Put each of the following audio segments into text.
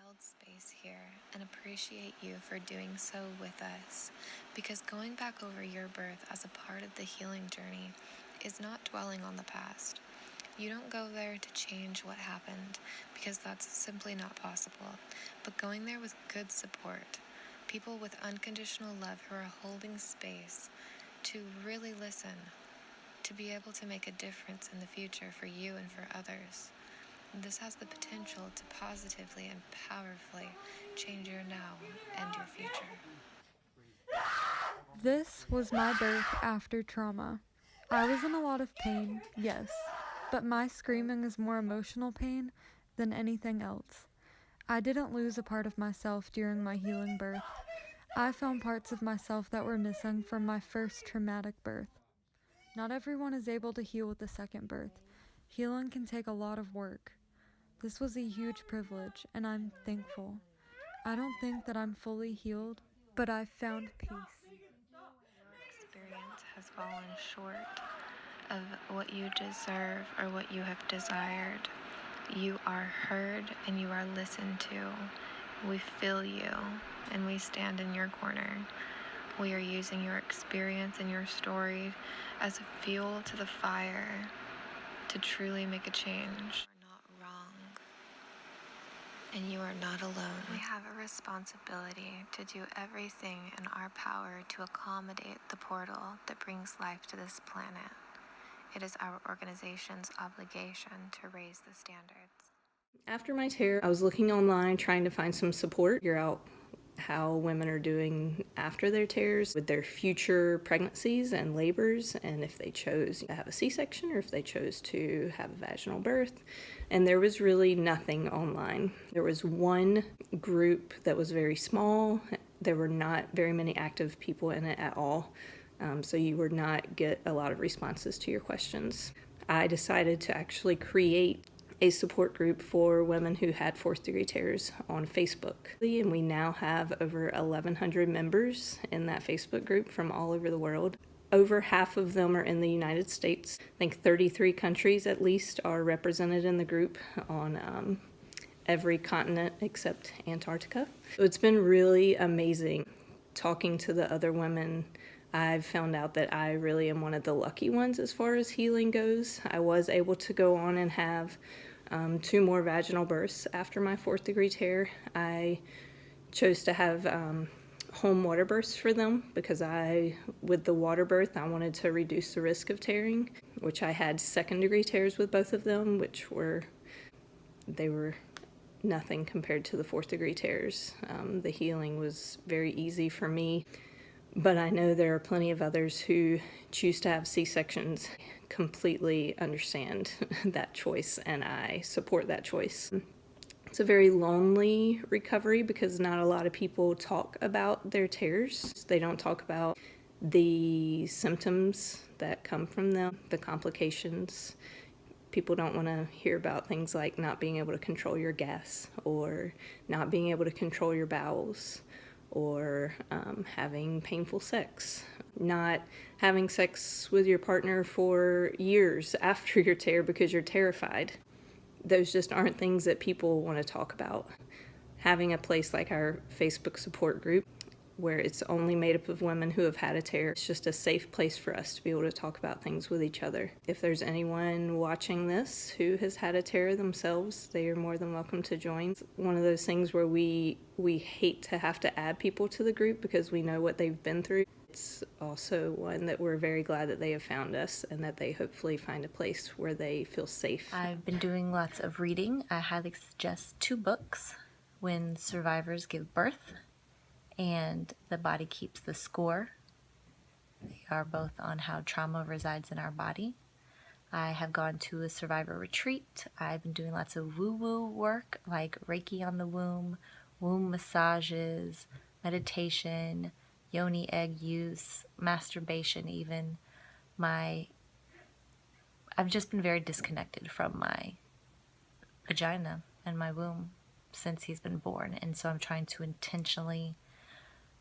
held space here and appreciate you for doing so with us, because going back over your birth as a part of the healing journey is not dwelling on the past. You don't go there to change what happened, because that's simply not possible, but going there with good support, people with unconditional love who are holding space to really listen, to be able to make a difference in the future for you and for others. This has the potential to positively and powerfully change your now and your future. This was my birth after trauma. I was in a lot of pain, yes, but my screaming is more emotional pain than anything else. I didn't lose a part of myself during my healing birth. I found parts of myself that were missing from my first traumatic birth. Not everyone is able to heal with a second birth. Healing can take a lot of work. This was a huge privilege, and I'm thankful. I don't think that I'm fully healed, but I've found peace. Experience has fallen short of what you deserve or what you have desired. You are heard and you are listened to. We feel you and we stand in your corner. We are using your experience and your story as a fuel to the fire to truly make a change. You are not wrong, and you are not alone. We have a responsibility to do everything in our power to accommodate the portal that brings life to this planet. It is our organization's obligation to raise the standards. After my tear, I was looking online trying to find some support, figure out how women are doing after their tears with their future pregnancies and labors, and if they chose to have a C-section or if they chose to have a vaginal birth. And there was really nothing online. There was one group that was very small. There were not very many active people in it at all. So you would not get a lot of responses to your questions. I decided to actually create a support group for women who had fourth-degree tears on Facebook. And we now have over 1,100 members in that Facebook group from all over the world. Over half of them are in the United States. I think 33 countries at least are represented in the group on every continent except Antarctica. So it's been really amazing talking to the other women. I've found out that I really am one of the lucky ones as far as healing goes. I was able to go on and have 2 more vaginal births after my fourth-degree tear. I chose to have home water births for them because with the water birth, I wanted to reduce the risk of tearing, which I had second-degree tears with both of them, they were nothing compared to the fourth-degree tears. The healing was very easy for me. But I know there are plenty of others who choose to have C-sections. Completely understand that choice, and I support that choice. It's a very lonely recovery because not a lot of people talk about their tears. They don't talk about the symptoms that come from them, the complications. People don't want to hear about things like not being able to control your gas or not being able to control your bowels, or having painful sex, not having sex with your partner for years after your tear because you're terrified. Those just aren't things that people want to talk about. Having a place like our Facebook support group, where it's only made up of women who have had a tear, it's just a safe place for us to be able to talk about things with each other. If there's anyone watching this who has had a tear themselves, they are more than welcome to join. It's one of those things where we hate to have to add people to the group because we know what they've been through. It's also one that we're very glad that they have found us and that they hopefully find a place where they feel safe. I've been doing lots of reading. I highly suggest 2 books, When Survivors Give Birth and The Body Keeps the Score. They are both on how trauma resides in our body. I have gone to a survivor retreat. I've been doing lots of woo-woo work like Reiki on the womb massages, meditation, yoni egg use, masturbation even. I've just been very disconnected from my vagina and my womb since he's been born, and so I'm trying to intentionally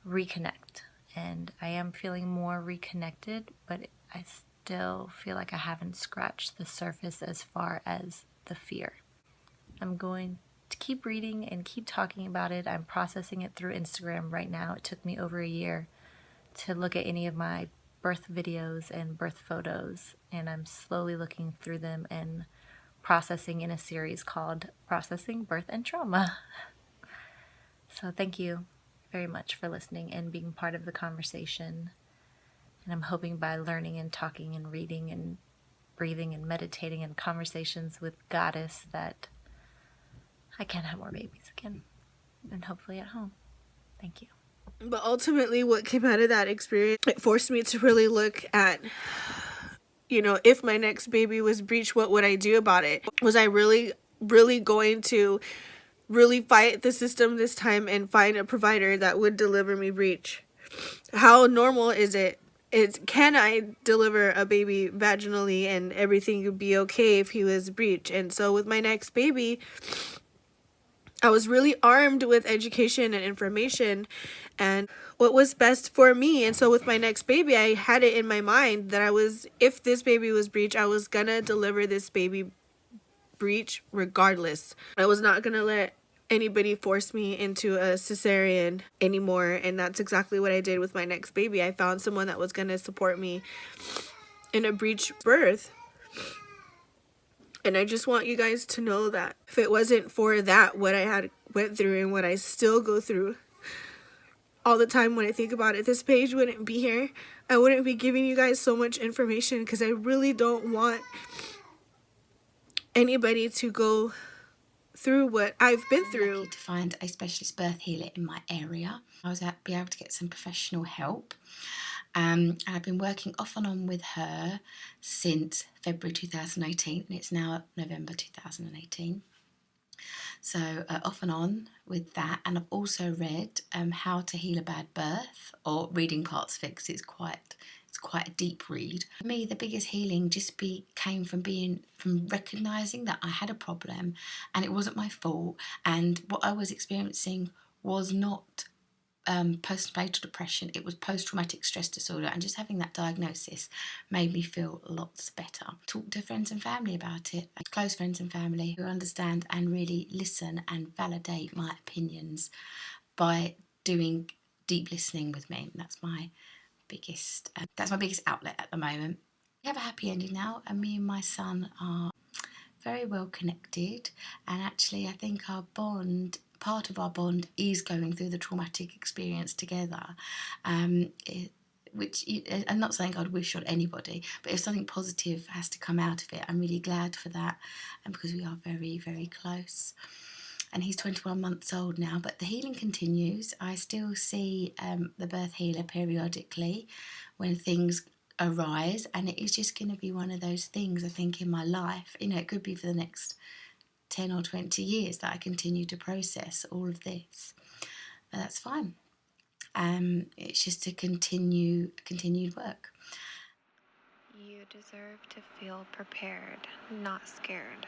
reconnect, and I am feeling more reconnected, but I still feel like I haven't scratched the surface as far as the fear. I'm going to keep reading and keep talking about it. I'm processing it through Instagram right now. It took me over a year to look at any of my birth videos and birth photos, and I'm slowly looking through them and processing in a series called Processing Birth and Trauma. So thank you very much for listening and being part of the conversation. And I'm hoping by learning and talking and reading and breathing and meditating and conversations with Goddess that I can have more babies again, and hopefully at home. Thank you. But ultimately, what came out of that experience, it forced me to really look at, if my next baby was breech, what would I do about it? Was I really going to really fight the system this time and find a provider that would deliver me breech? How normal is it? Can I deliver a baby vaginally and everything would be okay if he was breech? And so with my next baby, I was really armed with education and information and what was best for me. And so with my next baby, I had it in my mind that if this baby was breech, I was gonna deliver this baby breech regardless. I was not gonna let anybody force me into a cesarean anymore. And that's exactly what I did with my next baby. I found someone that was gonna support me in a breech birth. And I just want you guys to know that if it wasn't for that, what I had went through and what I still go through all the time when I think about it, this page wouldn't be here. I wouldn't be giving you guys so much information because I really don't want anybody to go through what I've been through. Lucky to find a specialist birth healer in my area. I was be able to get some professional help. And I've been working off and on with her since February 2018, and it's now November 2018. So off and on with that, and I've also read How to Heal a Bad Birth, or reading parts of it because it's quite a deep read. For me, the biggest healing came from recognising that I had a problem and it wasn't my fault, and what I was experiencing was not postnatal depression, it was post-traumatic stress disorder, and just having that diagnosis made me feel lots better. Talk to friends and family about it, close friends and family who understand and really listen and validate my opinions by doing deep listening with me. That's my biggest outlet at the moment. We have a happy ending now, and me and my son are very well connected, and actually I think part of our bond is going through the traumatic experience together, which I'm not saying I'd wish on anybody, but if something positive has to come out of it, I'm really glad for that, and because we are very, very close. And he's 21 months old now, but the healing continues. I still see the birth healer periodically when things arise, and it is just going to be one of those things, I think, in my life. It could be for the next 10 or 20 years that I continue to process all of this. But that's fine. It's just a continued work. You deserve to feel prepared, not scared.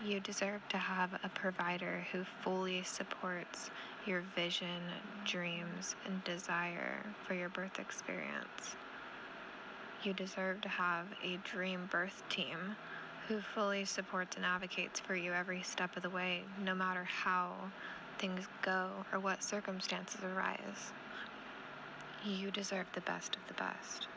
You deserve to have a provider who fully supports your vision, dreams, and desire for your birth experience. You deserve to have a dream birth team who fully supports and advocates for you every step of the way, no matter how things go or what circumstances arise. You deserve the best of the best.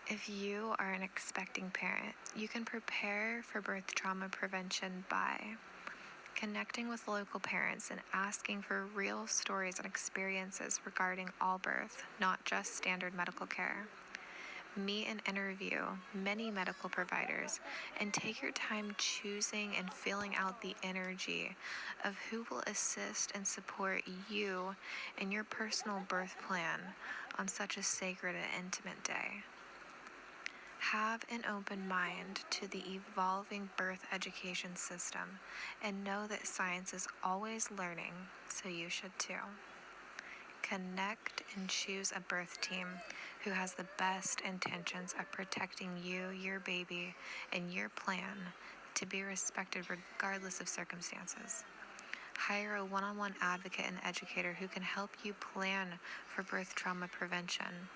If you are an expecting parent, you can prepare for birth trauma prevention by connecting with local parents and asking for real stories and experiences regarding all birth, not just standard medical care. Meet and interview many medical providers and take your time choosing and filling out the energy of who will assist and support you in your personal birth plan on such a sacred and intimate day. Have an open mind to the evolving birth education system and know that science is always learning, so you should too. Connect and choose a birth team who has the best intentions of protecting you, your baby, and your plan to be respected regardless of circumstances. Hire a one-on-one advocate and educator who can help you plan for birth trauma prevention.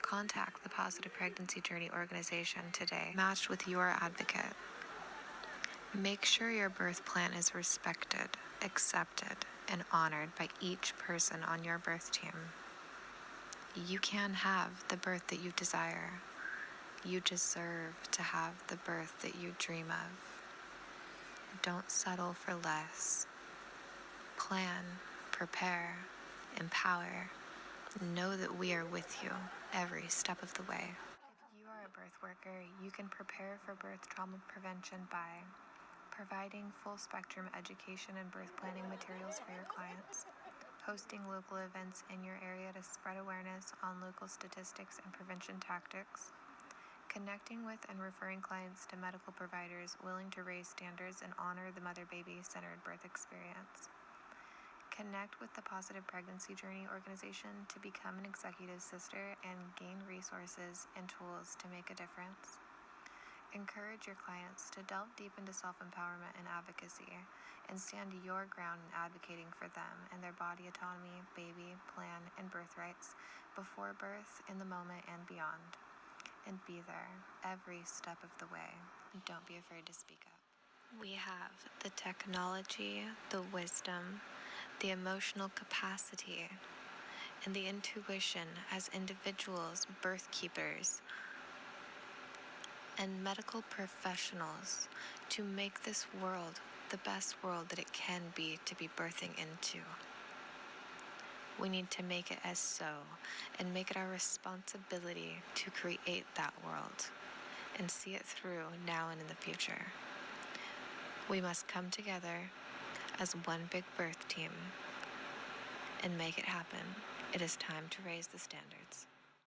Contact the Positive Pregnancy Journey organization today, matched with your advocate. Make sure your birth plan is respected, accepted, and honored by each person on your birth team. You can have the birth that you desire. You deserve to have the birth that you dream of. Don't settle for less. Plan, prepare, empower. Know that we are with you every step of the way. If you are a birth worker, you can prepare for birth trauma prevention by providing full spectrum education and birth planning materials for your clients, hosting local events in your area to spread awareness on local statistics and prevention tactics, connecting with and referring clients to medical providers willing to raise standards and honor the mother-baby centered birth experience. Connect with the Positive Pregnancy Journey organization to become an executive sister and gain resources and tools to make a difference. Encourage your clients to delve deep into self-empowerment and advocacy and stand your ground in advocating for them and their body autonomy, baby, plan, and birthrights before birth, in the moment, and beyond. And be there every step of the way. Don't be afraid to speak up. We have the technology, the wisdom, the emotional capacity, and the intuition as individuals, birth keepers, and medical professionals to make this world the best world that it can be to be birthing into. We need to make it as so and make it our responsibility to create that world and see it through now and in the future. We must come together as one big birth team and make it happen. It is time to raise the standards.